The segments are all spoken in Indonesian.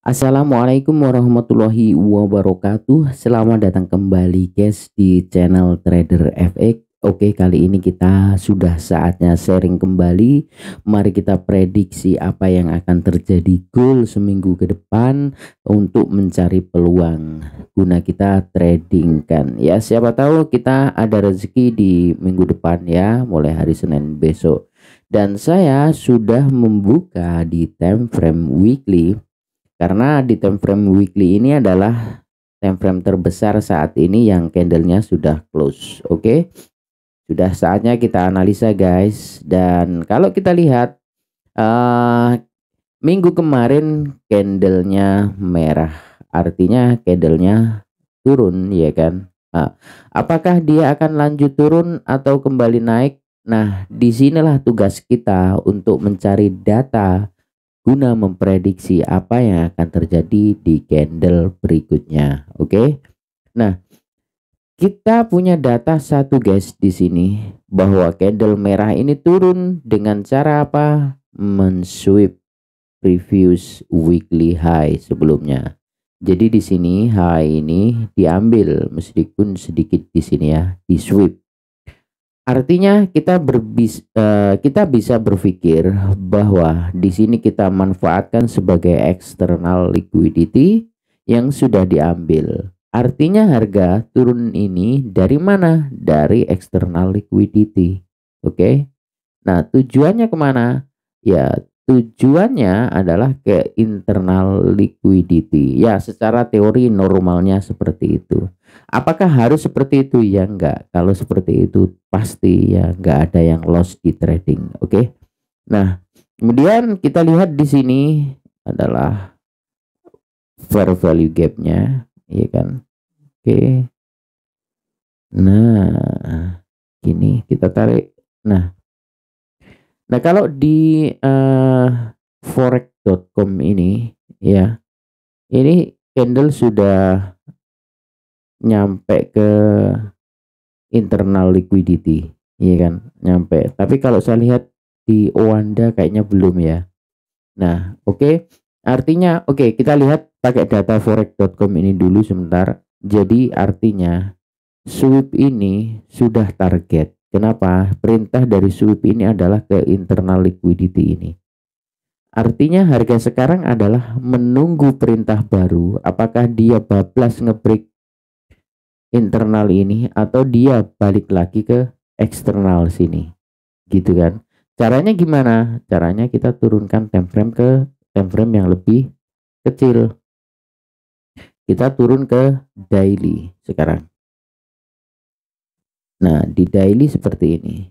Assalamualaikum warahmatullahi wabarakatuh. Selamat datang kembali guys di channel Trader FX. Oke, kali ini kita sudah saatnya sharing kembali. Mari kita prediksi apa yang akan terjadi goal seminggu ke depan untuk mencari peluang guna kita trading kan. Ya, siapa tahu kita ada rezeki di minggu depan ya, mulai hari Senin besok. Dan saya sudah membuka di time frame weekly. Karena di time frame weekly ini adalah time frame terbesar saat ini yang candlenya sudah close. Oke, sudah saatnya kita analisa guys. Dan kalau kita lihat minggu kemarin candlenya merah, artinya candlenya turun ya kan. Apakah dia akan lanjut turun atau kembali naik? Nah, disinilah tugas kita untuk mencari data guna memprediksi apa yang akan terjadi di candle berikutnya. Oke. Nah, kita punya data satu guys di sini bahwa candle merah ini turun dengan cara apa? Mensweep previous weekly high sebelumnya. Jadi di sini high ini diambil meskipun sedikit di sini ya, di sweep. Artinya kita bisa berpikir bahwa di sini kita manfaatkan sebagai external liquidity yang sudah diambil. Artinya harga turun ini dari mana? Dari external liquidity. Oke. Nah, tujuannya kemana? Ya, tujuannya adalah ke internal liquidity. Ya, secara teori normalnya seperti itu. Apakah harus seperti itu? Ya enggak. Kalau seperti itu pasti ya enggak ada yang loss di trading. Oke. Nah, kemudian kita lihat di sini adalah fair value gap-nya, ya kan? Oke. Nah, ini kita tarik. Nah, kalau di forex.com ini ya, ini candle sudah nyampe ke internal liquidity, ya kan, nyampe. Tapi kalau saya lihat di Owanda kayaknya belum ya. Nah, oke. Artinya oke, kita lihat pakai data forex.com ini dulu sebentar. Jadi artinya sweep ini sudah target. Kenapa? Perintah dari sweep ini adalah ke internal liquidity ini. Artinya harga sekarang adalah menunggu perintah baru. Apakah dia bablas ngebreak internal ini atau dia balik lagi ke eksternal sini. Gitu kan. Caranya gimana? Caranya kita turunkan time frame ke time frame yang lebih kecil. Kita turun ke daily sekarang. Nah, di daily seperti ini.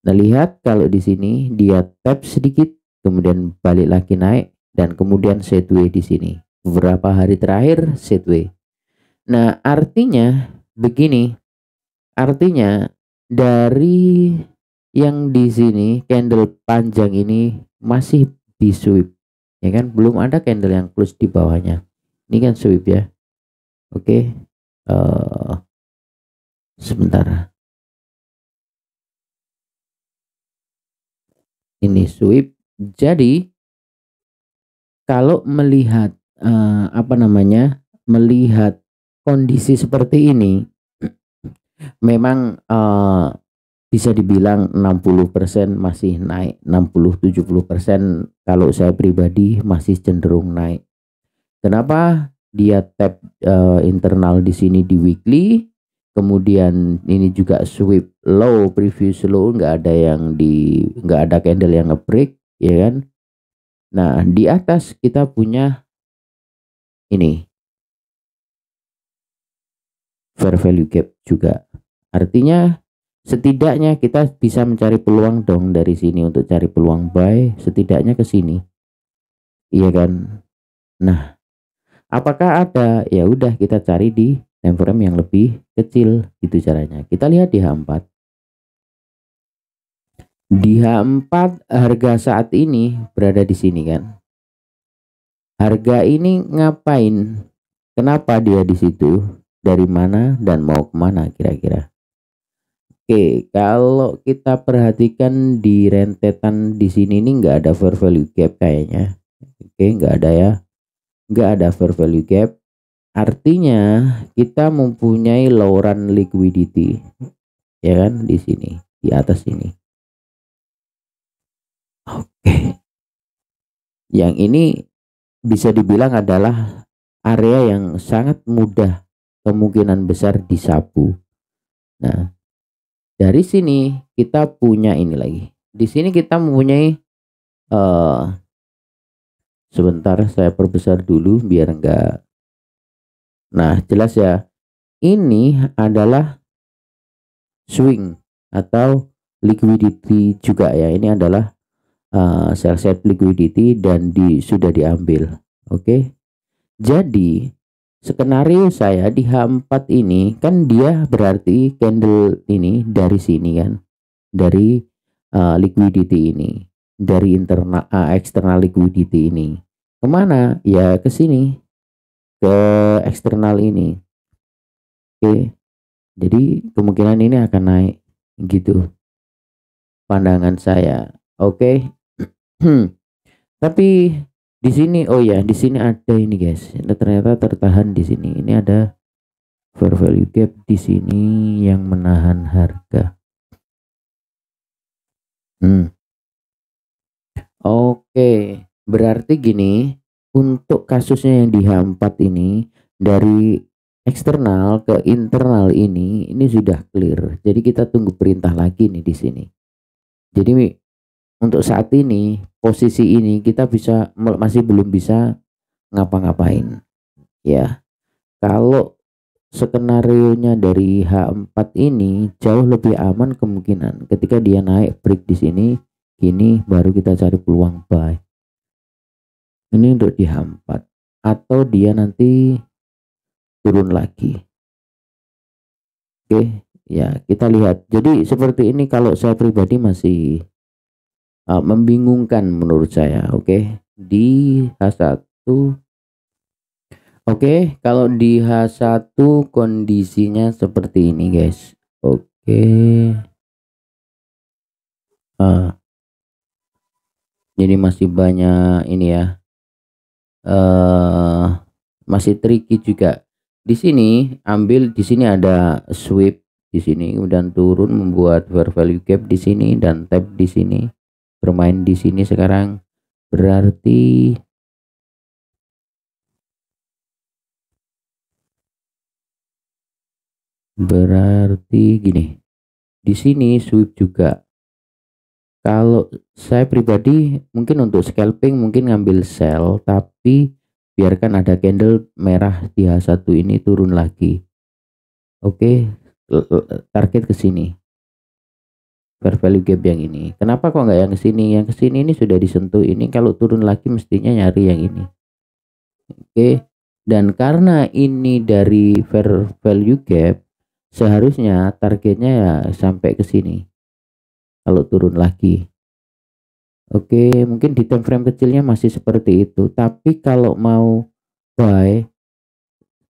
Nah, lihat kalau di sini dia tap sedikit, kemudian balik lagi naik, dan kemudian sideways di sini. Beberapa hari terakhir sideways. Nah, artinya begini. Artinya dari yang di sini candle panjang ini masih di sweep, ya kan? Belum ada candle yang close di bawahnya. Ini kan sweep ya. Oke. Sebentar. Ini sweep. Jadi kalau melihat melihat kondisi seperti ini memang bisa dibilang 60% masih naik, 60-70% kalau saya pribadi masih cenderung naik. Kenapa? Dia tap internal di sini di weekly, kemudian ini juga sweep low, previous low, nggak ada candle yang nge-break, ya kan? Nah, di atas kita punya ini fair value gap juga. Artinya setidaknya kita bisa mencari peluang dong dari sini untuk cari peluang buy, setidaknya ke sini. Iya kan? Nah, apakah ada? Ya udah kita cari di time frame yang lebih kecil, itu caranya. Kita lihat di H4. Di H4 harga saat ini berada di sini kan. Harga ini ngapain? Kenapa dia di situ? Dari mana dan mau kemana kira-kira? Oke, kalau kita perhatikan di rentetan di sini nih nggak ada fair value gap kayaknya. Oke, nggak ada ya. nggak ada fair value gap, artinya kita mempunyai low run liquidity, ya kan, di sini, di atas ini. Oke, yang ini bisa dibilang adalah area yang sangat mudah kemungkinan besar disapu. Nah, dari sini kita punya ini lagi. Di sini kita mempunyai sebentar saya perbesar dulu biar enggak. Nah, jelas ya. Ini adalah swing atau liquidity juga ya. Ini adalah sell side liquidity dan sudah diambil. Oke. Jadi skenario saya di H4 ini kan dia berarti candle ini dari sini kan, dari liquidity ini, dari internal eksternal liquidity ini kemana ya, ke sini, ke eksternal ini. Oke, jadi kemungkinan ini akan naik gitu pandangan saya. Oke. Tapi di sini, oh ya, di sini ada ini guys, ternyata tertahan di sini. Ini ada fair value gap di sini yang menahan harga. Oke, berarti gini, untuk kasusnya yang di H4 ini dari eksternal ke internal ini sudah clear. Jadi kita tunggu perintah lagi nih di sini. Jadi untuk saat ini posisi ini kita masih belum bisa ngapa-ngapain ya. Kalau skenarionya dari H4 ini jauh lebih aman kemungkinan ketika dia naik break di sini, ini baru kita cari peluang buy. Ini untuk di H4 atau dia nanti turun lagi. Oke, ya kita lihat. Jadi seperti ini kalau saya pribadi masih membingungkan menurut saya. Oke, di H1. Oke, kalau di H1 kondisinya seperti ini guys. Oke. Jadi masih banyak ini ya. Masih tricky juga. Di sini ambil, di sini ada sweep di sini, kemudian turun membuat fair value gap di sini dan tap di sini. Bermain di sini sekarang berarti gini. Di sini sweep juga. Kalau saya pribadi mungkin untuk scalping mungkin ngambil sell, tapi biarkan ada candle merah di H1 ini turun lagi. Oke, target ke sini. Fair value gap yang ini. Kenapa kok nggak yang ke sini? Yang ke sini ini sudah disentuh ini, kalau turun lagi mestinya nyari yang ini. Oke. Dan karena ini dari fair value gap, seharusnya targetnya ya sampai ke sini. Kalau turun lagi. Oke, mungkin di time frame kecilnya masih seperti itu, tapi kalau mau buy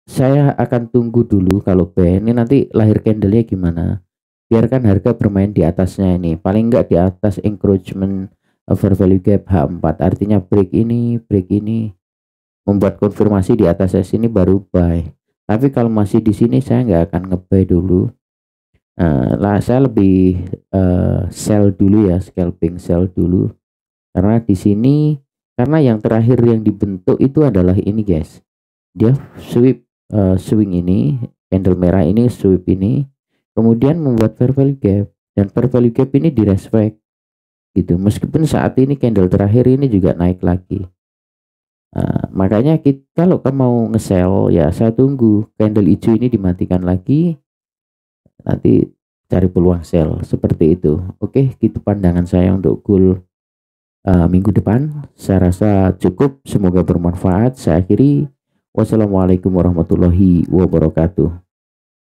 saya akan tunggu dulu. Kalau buy ini nanti lahir candlenya gimana, biarkan harga bermain di atasnya ini, paling enggak di atas encroachment fair value gap H4, artinya break ini membuat konfirmasi di atas sini baru buy. Tapi kalau masih di sini saya nggak akan nge-buy dulu. Saya lebih sell dulu ya, scalping sell dulu. Karena di sini, karena yang terakhir yang dibentuk itu adalah ini guys, dia sweep swing ini, candle merah ini sweep ini, kemudian membuat fair value gap, dan fair value gap ini direspect gitu, meskipun saat ini candle terakhir ini juga naik lagi. Makanya kita, kalau kamu mau nge-sell ya saya tunggu candle hijau ini dimatikan lagi, nanti cari peluang sell seperti itu. Oke, gitu pandangan saya untuk goal minggu depan. Saya rasa cukup, semoga bermanfaat. Saya akhiri, wassalamualaikum warahmatullahi wabarakatuh.